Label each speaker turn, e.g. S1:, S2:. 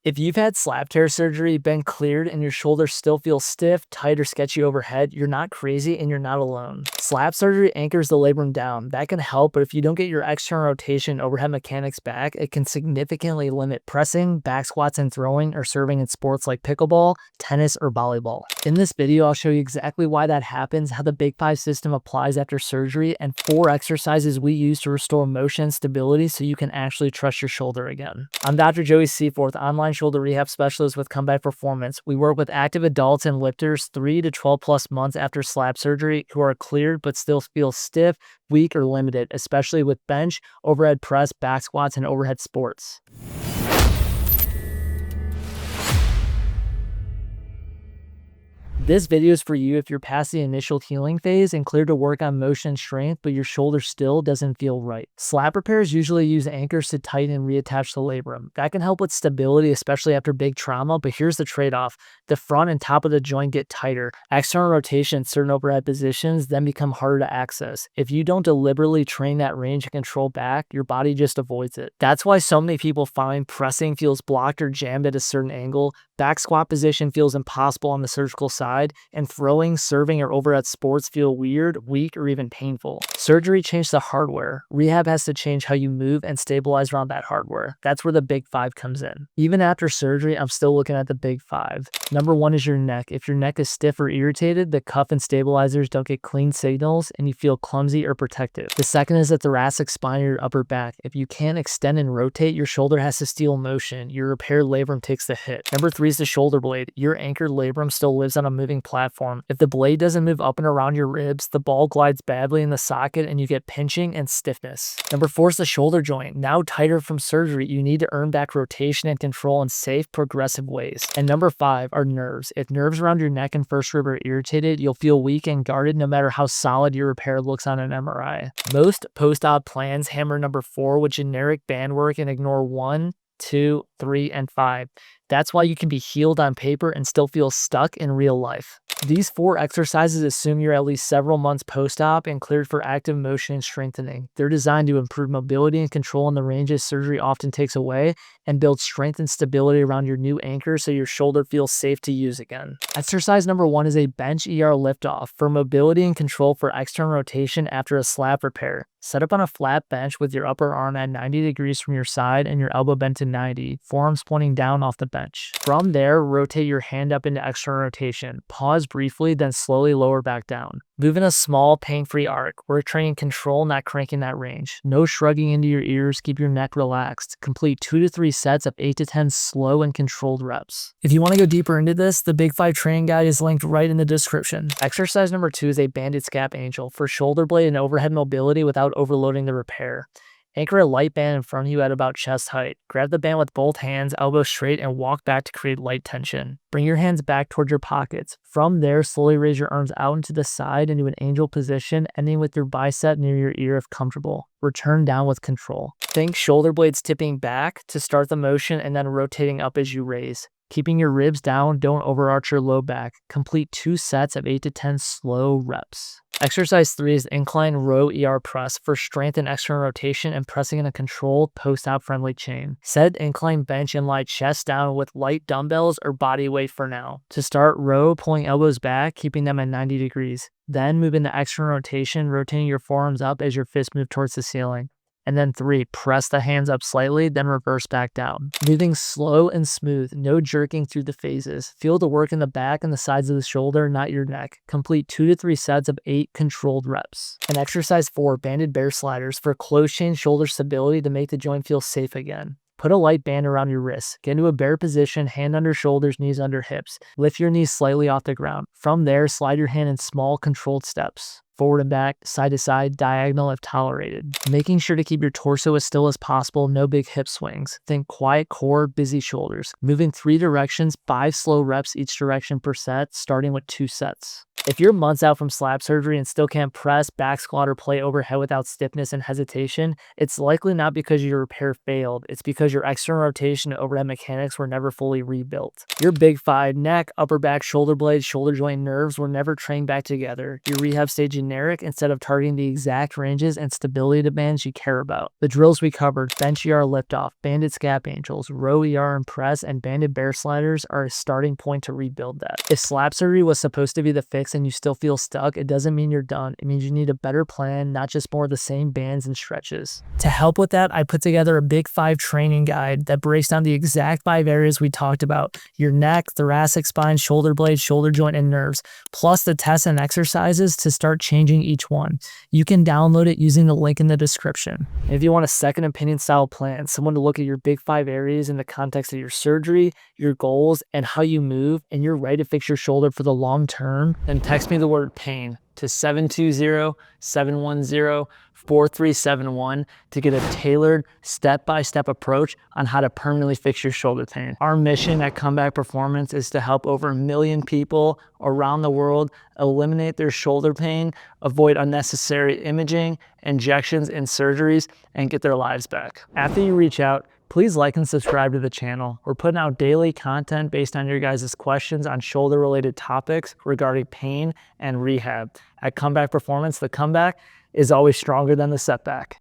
S1: If you've had slap tear surgery, been cleared, and your shoulders still feel stiff, tight, or sketchy overhead, you're not crazy and you're not alone. Slap surgery anchors the labrum down. That can help, but if you don't get your external rotation overhead mechanics back, it can significantly limit pressing, back squats, and throwing, or serving in sports like pickleball, tennis, or volleyball. In this video, I'll show you exactly why that happens, how the Big 5 system applies after surgery, and 4 exercises we use to restore motion and stability so you can actually trust your shoulder again. I'm Dr. Joey Seyforth, online shoulder rehab specialist with Comeback Performance. We work with active adults and lifters 3 to 12 plus months after slap surgery who are cleared but still feel stiff, weak, or limited, especially with bench, overhead press, back squats, and overhead sports. This video is for you if you're past the initial healing phase and clear to work on motion and strength, but your shoulder still doesn't feel right. Slap repairs usually use anchors to tighten and reattach the labrum. That can help with stability, especially after big trauma, but here's the trade-off. The front and top of the joint get tighter. External rotation in certain overhead positions then become harder to access. If you don't deliberately train that range and control back, your body just avoids it. That's why so many people find pressing feels blocked or jammed at a certain angle, back squat position feels impossible on the surgical side, and throwing, serving, or overhead sports feel weird, weak, or even painful. Surgery changed the hardware. Rehab has to change how you move and stabilize around that hardware. That's where the Big 5 comes in. Even after surgery, I'm still looking at the Big 5. Number 1 is your neck. If your neck is stiff or irritated, the cuff and stabilizers don't get clean signals and you feel clumsy or protective. The second is the thoracic spine or your upper back. If you can't extend and rotate, your shoulder has to steal motion. Your repaired labrum takes the hit. Number 3 is the shoulder blade. Your anchored labrum still lives on a moving platform. If the blade doesn't move up and around your ribs, the ball glides badly in the socket and you get pinching and stiffness. Number 4 is the shoulder joint. Now tighter from surgery, you need to earn back rotation and control in safe, progressive ways. And number 5 are nerves. If nerves around your neck and first rib are irritated, you'll feel weak and guarded no matter how solid your repair looks on an MRI. Most post-op plans hammer number 4 with generic band work and ignore 1, 2, 3, and 5. That's why you can be healed on paper and still feel stuck in real life. These 4 exercises assume you're at least several months post-op and cleared for active motion and strengthening. They're designed to improve mobility and control in the ranges surgery often takes away and build strength and stability around your new anchor so your shoulder feels safe to use again. Exercise number 1 is a bench ER liftoff for mobility and control for external rotation after a slap repair. Set up on a flat bench with your upper arm at 90 degrees from your side and your elbow bent to 90, forearms pointing down off the bench. From there, rotate your hand up into external rotation. Pause briefly, then slowly lower back down. Move in a small, pain-free arc. We're training control, not cranking that range. No shrugging into your ears, keep your neck relaxed. Complete 2 to 3 sets of 8 to 10 slow and controlled reps. If you want to go deeper into this, the Big 5 training guide is linked right in the description. Exercise number 2 is a banded scap angel for shoulder blade and overhead mobility without overloading the repair. Anchor a light band in front of you at about chest height. Grab the band with both hands, elbows straight, and walk back to create light tension. Bring your hands back towards your pockets. From there, slowly raise your arms out into the side into an angel position, ending with your bicep near your ear if comfortable. Return down with control. Think shoulder blades tipping back to start the motion and then rotating up as you raise. Keeping your ribs down, don't overarch your low back. Complete 2 sets of 8 to 10 slow reps. Exercise 3 is incline row ER press for strength and external rotation and pressing in a controlled post-op friendly chain. Set incline bench and lie chest down with light dumbbells or body weight for now. To start, row, pulling elbows back, keeping them at 90 degrees. Then move into external rotation, rotating your forearms up as your fists move towards the ceiling. And then 3, press the hands up slightly, then reverse back down. Moving slow and smooth, no jerking through the phases. Feel the work in the back and the sides of the shoulder, not your neck. Complete 2 to 3 sets of 8 controlled reps. And exercise 4, banded bear sliders for close chain shoulder stability to make the joint feel safe again. Put a light band around your wrists. Get into a bear position, hand under shoulders, knees under hips. Lift your knees slightly off the ground. From there, slide your hand in small, controlled steps. Forward and back, side to side, diagonal if tolerated. Making sure to keep your torso as still as possible, no big hip swings. Think quiet core, busy shoulders. Moving 3 directions, 5 slow reps each direction per set, starting with 2 sets. If you're months out from slap surgery and still can't press, back squat, or play overhead without stiffness and hesitation, it's likely not because your repair failed. It's because your external rotation and overhead mechanics were never fully rebuilt. Your big five, neck, upper back, shoulder blades, shoulder joint nerves were never trained back together. Your rehab stayed generic instead of targeting the exact ranges and stability demands you care about. The drills we covered, bench ER liftoff, banded scap angels, row ER and press, and banded bear sliders are a starting point to rebuild that. If slap surgery was supposed to be the fix and you still feel stuck, it doesn't mean you're done. It means you need a better plan, not just more of the same bands and stretches. To help with that, I put together a big 5 training guide that breaks down the exact 5 areas we talked about: your neck, thoracic spine, shoulder blade, shoulder joint, and nerves, plus the tests and exercises to start changing each one. You can download it using the link in the description. If you want a second opinion style plan, someone to look at your big 5 areas in the context of your surgery, your goals, and how you move, and you're ready to fix your shoulder for the long term, then text me the word pain to 720-710-4371 to get a tailored step-by-step approach on how to permanently fix your shoulder pain. Our mission at Comeback Performance is to help over 1 million people around the world eliminate their shoulder pain, avoid unnecessary imaging, injections, and surgeries, and get their lives back. After you reach out, please like and subscribe to the channel. We're putting out daily content based on your guys' questions on shoulder-related topics regarding pain and rehab. At Comeback Performance, the comeback is always stronger than the setback.